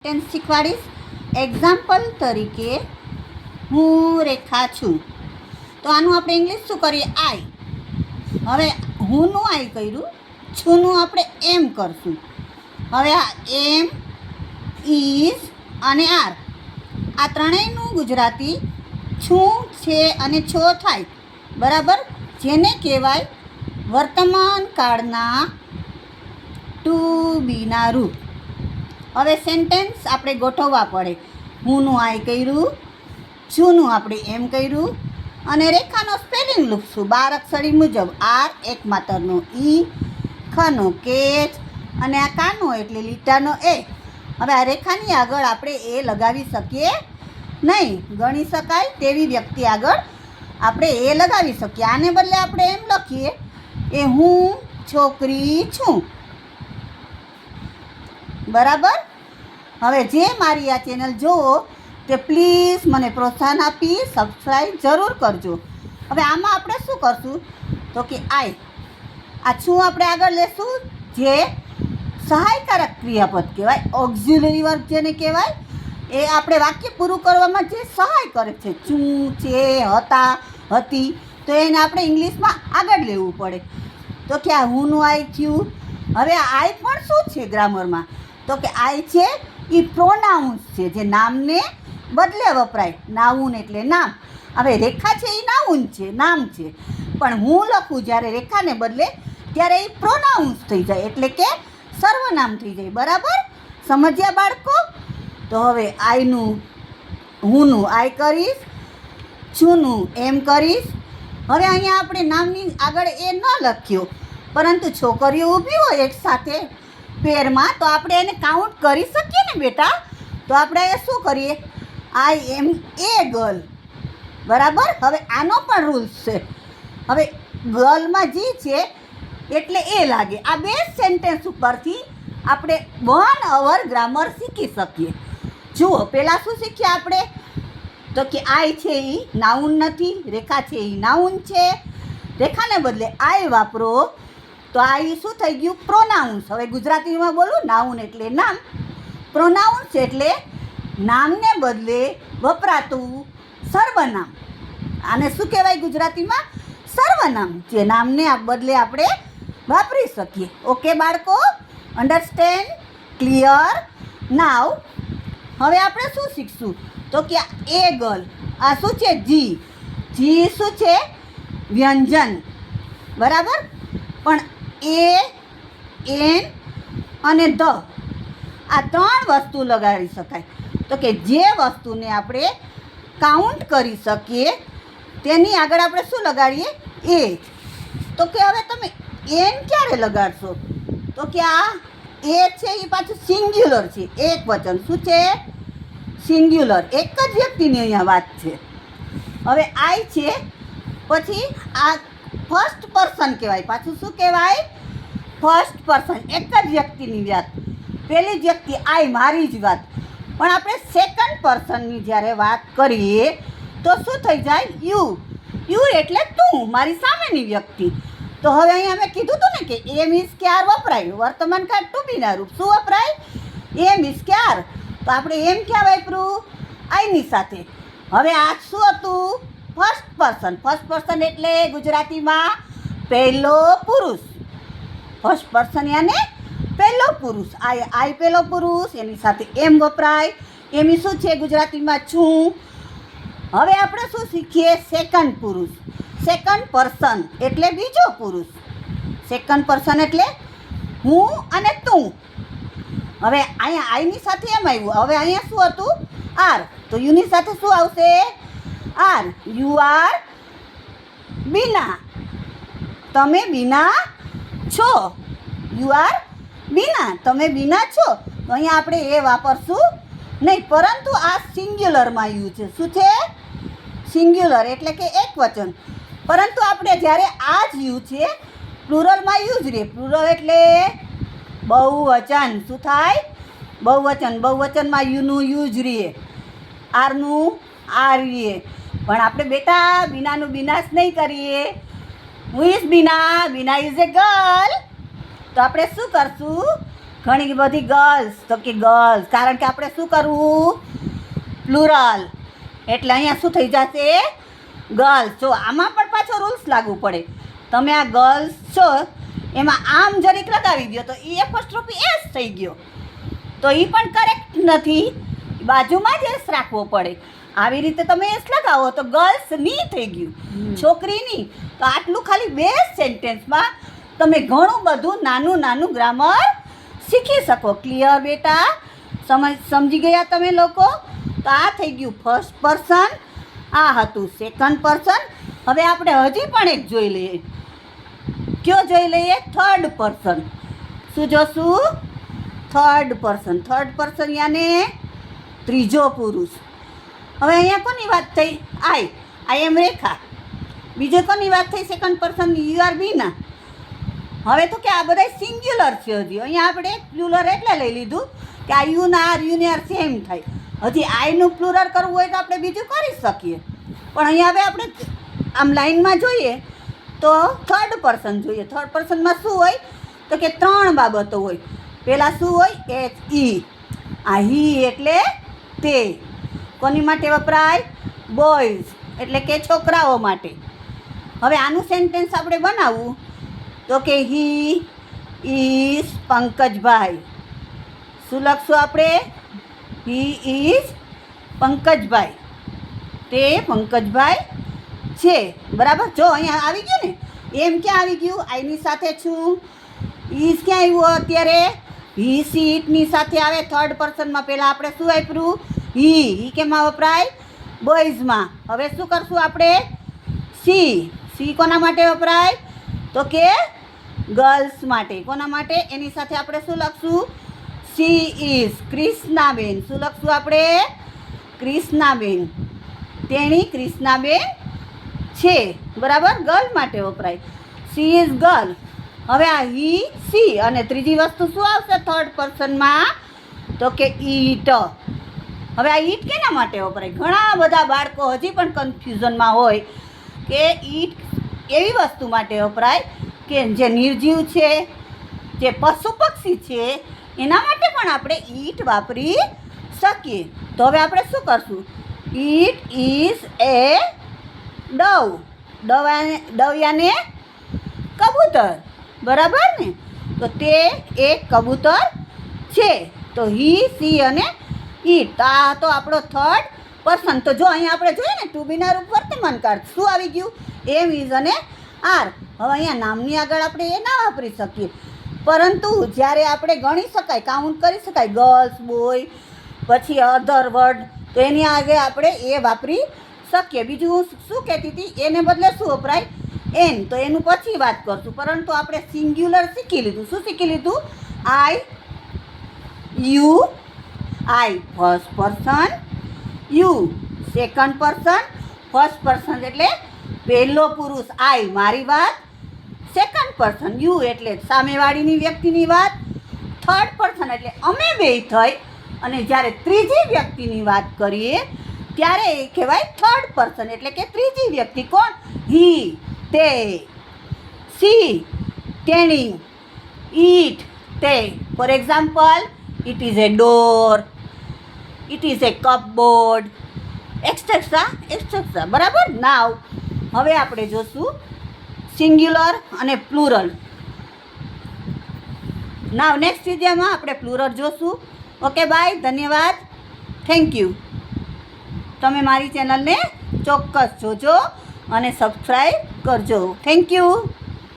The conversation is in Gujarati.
સેન્ટેન્સ શીખવાડીશ. એક્ઝામ્પલ તરીકે હું રેખા છું, તો આનું આપણે ઇંગ્લિશ શું કરીએ? આઈ. હવે હુંનું આઈ કર્યું, છુંનું આપણે એમ કરશું. હવે આ એમ, ઇઝ અને આર, આ ત્રણેયનું ગુજરાતી છું, છે અને છો થાય. બરાબર, જેને કહેવાય વર્તમાન કાળના ટુ બીના રૂપ. હવે સેન્ટેન્સ આપણે ગોઠવવા પડે. હુંનું આઈ કર્યું, છુંનું આપણે એમ કર્યું અને રેખાનો સ્પેલિંગ લખશું 12 અક્ષરી મુજબ. આર એક માત્રનો ઈ, ખનો કેચ અને આ કાનો એટલે લીટાનો એ. હવે આ રેખાની આગળ આપણે એ લગાવી શકીએ નહીં. ગણી શકાય તેવી વ્યક્તિ આગળ આપણે એ લગાવી શકીએ. આને બદલે આપણે એમ લખીએ એ હું છોકરી છું. બરાબર. હવે જે મારી આ ચેનલ જુઓ તે પ્લીઝ મને પ્રોત્સાહન આપી સબસ્ક્રાઈબ જરૂર કરજો. હવે આમાં આપણે શું કરશું તો કે આઈ, આ છું આપણે આગળ લેશું, જે સહાયકારક ક્રિયાપદ કહેવાય, ઓક્ઝિલરી વર્બ જેને કહેવાય. એ આપણે વાક્ય પૂરું કરવામાં જે સહાય કરે છે, છું, છે, હતા, હતી, તો એને આપણે ઇંગ્લિશમાં આગળ લેવું પડે. તો કે આ હુંનું આઈ થયું. હવે આઈ પણ શું છે ગ્રામરમાં? તો કે આઈ છે એ પ્રોનાઉન્સ છે, જે નામને બદલે વપરાય. નાઉન એટલે નામ. હવે રેખા છે એ નાઉન છે, નામ છે, પણ હું લખું જ્યારે રેખાને બદલે ત્યારે એ પ્રોનાઉન્સ થઈ જાય, એટલે કે સર્વનામ થઈ જાય. બરાબર, સમજ્યા બાળકો? તો હવે આઈનું હુંનું આઈ કરીશ, છુંનું એમ કરીશ. હવે અહીંયા આપણે નામની આગળ એ ન લખ્યો, પરંતુ છોકરીઓ ઊભી હોય એક સાથે પેરમાં, તો આપણે એને કાઉન્ટ કરી શકીએ ને બેટા. તો આપણે એ શું કરીએ? આઈ એમ એ ગર્લ. બરાબર. હવે આનો પણ રૂલ્સ છે. હવે ગર્લમાં જી છે એટલે એ લાગે. આ બે સેન્ટેન્સ ઉપરથી આપણે 1 અવર ગ્રામર શીખી શકીએ. જુઓ, પહેલાં શું શીખ્યા આપણે? તો કે આઈ છે એ નાઉન નથી, રેખા છે એ નાઉન છે. રેખાને બદલે આઈ વાપરો તો આ શું થઈ ગયું? પ્રોનાઉન્સ. હવે ગુજરાતીમાં બોલું, નાઉન એટલે નામ, પ્રોનાઉન્સ એટલે નામને બદલે વપરાતું સર્વનામ. આને શું કહેવાય ગુજરાતીમાં? સર્વનામ, જે નામને બદલે આપણે વાપરી શકીએ. ઓકે બાળકો, અન્ડરસ્ટેન્ડ? ક્લિયર? નાવ હવે આપણે શું શીખશું તો કે એ ગર્લ, આ શું છે? જી. જી શું છે? વ્યંજન. બરાબર. પણ એ, એન અને ધ, આ 3 વસ્તુ લગાડી શકાય. તો કે જે વસ્તુને આપણે કાઉન્ટ કરી શકીએ તેની આગળ આપણે શું લગાડીએ? એ. તો કે હવે તમે એન ક્યારે લગાડશો? તો કે આ એ છે એ પાછું સિંગ્યુલર છે, એક વચન. શું છે? સિંગ્યુલર. એક જ વ્યક્તિની અહીંયા વાત છે. હવે આઈ છે, પછી આ ફર્સ્ટ પર્સન કહેવાય. પાછું શું કહેવાય? First person. એક જ વ્યક્તિની વાત. પહેલી જ વ્યક્તિ આઈ, મારી જ વાત. પણ આપણે સેકન્ડ પર્સનની જ્યારે વાત કરીએ તો શું થઈ જાય? યુ. યુ એટલે તું, મારી સામેની વ્યક્તિ. તો હવે અહીંયા મેં કીધું હતું ને કે એમ ઇઝ ક્યાર વપરાય. વર્તમાન કાળ ટુ બીના રૂપ શું વપરાય? એમ ઇઝ ક્યાર. તો આપણે એમ ક્યાં વાપર્યું? આઈની સાથે. હવે આ શું હતું? First person. ફર્સ્ટ પર્સન એટલે ગુજરાતીમાં પહેલો પુરુષ. ફર્સ્ટ પર્સન યાને પહેલો પુરુષ. આઈ પહેલો પુરુષ, એની સાથે એમ વપરાય. એમ શું છે ગુજરાતીમાં? છું. હવે આપણે શું શીખીએ? સેકન્ડ પુરુષ. સેકન્ડ પર્સન એટલે બીજો પુરુષ. સેકન્ડ પર્સન એટલે હું અને તું. હવે અહીંયા આઈની સાથે એમ આવ્યું. હવે અહીંયા શું હતું? આર. તો યુની સાથે શું આવશે? આર. યુ આર બીના. તમે બીના છો. યુ આર બીના. તમે બીના છો. તો અહીંયા આપણે એ વાપરશું નહીં, પરંતુ આ સિંગ્યુલરમાં યુ છે. શું છે? સિંગ્યુલર એટલે કે એક વચન. પરંતુ આપણે જ્યારે આ જ યુ છે પ્લુરલમાં યુ જ રહે. પ્લુરલ એટલે બહુવચન. શું થાય? બહુવચન. બહુવચનમાં યુનું યુ જ રહે, આરનું આર રહે. પણ આપણે બેટા બીનાનું બીનાશ નહીં કરીએ. Who is Bina? Bina is A girl. તો આપણે શું કરશું? ઘણી બધી ગર્લ્સ, તો કે ગર્લ્સ, કારણ કે આપણે શું કરવું, પ્લુરલ, એટલે અહીંયા શું થઈ જશે, ગર્લ્સ. જો આમાં પણ પાછો રૂલ્સ લાગુ પડે. તમે આ ગર્લ્સ છો એમાં આમ જરીક લગાવી દો તો એ એપોસ્ટ્રોફી એસ થઈ ગયો, તો એ પણ કરેક્ટ નથી, બાજુમાં જ એસ રાખવો પડે. આવી રીતે તમે એસ લગાવો તો ગર્લ્સ ની થઈ ગયું, છોકરીની. તો આટલું ખાલી બે સેન્ટેન્સમાં તમે ઘણું બધું નાનું નાનું ગ્રામર શીખી શકો. ક્લિયર બેટા? સમજી ગયા તમે લોકો? તો આ થઈ ગયું ફર્સ્ટ પર્સન, આ હતું સેકન્ડ પર્સન. હવે આપણે હજી પણ એક જોઈ લઈએ. કયો જોઈ લઈએ? Third person. શું જોશું? Third person. થર્ડ પર્સન યાને ત્રીજો પુરુષ. હવે અહીંયા કોની વાત થઈ? આઈ એમ રેખા. બીજો કોની વાત થઈ? સેકન્ડ પર્સન યુ આર બીના. હવે તો કે આ બધા સિંગ્યુલર છે. હજી અહીંયા આપણે પ્લુરલ એટલે લઈ લીધું કે આ યુ ના આર યુ ને આર સેમ થાય. હજી આઈનું પ્લુરલ કરવું હોય તો આપણે બીજું કરી શકીએ, પણ અહીંયા હવે આપણે આમ લાઈનમાં જોઈએ તો થર્ડ પર્સન જોઈએ. થર્ડ પર્સનમાં શું હોય તો કે ત્રણ બાબતો હોય. પહેલાં શું હોય? H E. આ હી એટલે તે. કોની માટે વપરાય? બોયઝ એટલે કે છોકરાઓ માટે. હવે આનું સેન્ટેન્સ આપણે બનાવવું તો કે હી ઇઝ પંકજભાઈ. શું લખશું આપણે? He is Pankajbhai. તે પંકજભાઈ છે. બરાબર? જો અહીંયા આવી ગયું ને, એમ ક્યાં આવી ગયું? આઈની સાથે છું. ઇઝ ક્યાં આવ્યું અત્યારે? હી સીટની સાથે આવે થર્ડ પર્સનમાં. પહેલાં આપણે શું વાપર્યું? હી કેમાં વપરાય? બોયઝમાં. હવે શું કરશું આપણે? સી. સી કોના માટે વપરાય? તો કે ગર્લ્સ માટે. કોના માટે? એની સાથે આપણે શું લખશું? She is Krishnaben. શું લખશું આપણે? ક્રિષ્નાબેન. તેણી ક્રિષ્નાબેન છે. બરાબર? ગર્લ માટે વપરાય. She is girl. હવે આ હી સી અને ત્રીજી વસ્તુ શું આવશે થર્ડ પર્સનમાં? તો કે ઈટ. હવે આ ઈટ કેના માટે વપરાય? ઘણા બધા બાળકો હજી પણ કન્ફ્યુઝનમાં હોય કે ઈટ એવી વસ્તુ માટે વપરાય કે જે નિર્જીવ છે, જે પશુ પક્ષી છે, એના માટે પણ આપણે ઈટ વાપરી શકીએ. તો હવે આપણે શું કરશું? It is a dove. Dove યાને કબૂતર. બરાબર ને? તો તે એક કબૂતર છે. તો હી સી અને ઈટ. આ તો આપણો થર્ડ પર્સન. તો જો અહીંયા આપણે જોઈએ ને ટુ બીના રૂપ વર્તમાન કાળ શું આવી ગયું? એમ ઇઝ અને આર. હવે અહીંયા નામની આગળ આપણે એ ના વાપરી શકીએ, પરંતુ જ્યારે આપણે ગણી શકાય, કાઉન્ટ કરી શકાય, ગર્લ્સ, બોય, પછી અધર વર્ડ, તો એની આગળ આપણે એ વાપરી શકીએ. બીજું હું શું કહેતી હતી? એને બદલે શું વપરાય? એન. તો એનું પછી વાત કરશું, પરંતુ આપણે સિંગ્યુલર શીખી લીધું. શું શીખી લીધું? I, you. I first person, you second person. First person એટલે પહેલો પુરુષ, આઈ મારી વાત. સેકન્ડ પર્સન યુ એટલે સામેવાળીની વ્યક્તિની વાત. થર્ડ પર્સન એટલે અમે બે થઈ. અને જ્યારે ત્રીજી વ્યક્તિની વાત કરીએ ત્યારે એ કહેવાય થર્ડ પર્સન એટલે કે ત્રીજી વ્યક્તિ. કોણ? હી તે. સી તેણી. ઈટ તે. For example, it is A door, it is A cupboard, et cetera et cetera. બરાબર? નાવ હવે આપણે જોશું સિંગ્યુલર અને પ્લુરલ. નાવ નેક્સ્ટ વિડીયોમાં આપણે પ્લુરલ જોશું. Okay bye. ધન્યવાદ. Thank you. તમે મારી ચેનલને ચોક્કસ જોજો અને સબસ્ક્રાઈબ કરજો. Thank you.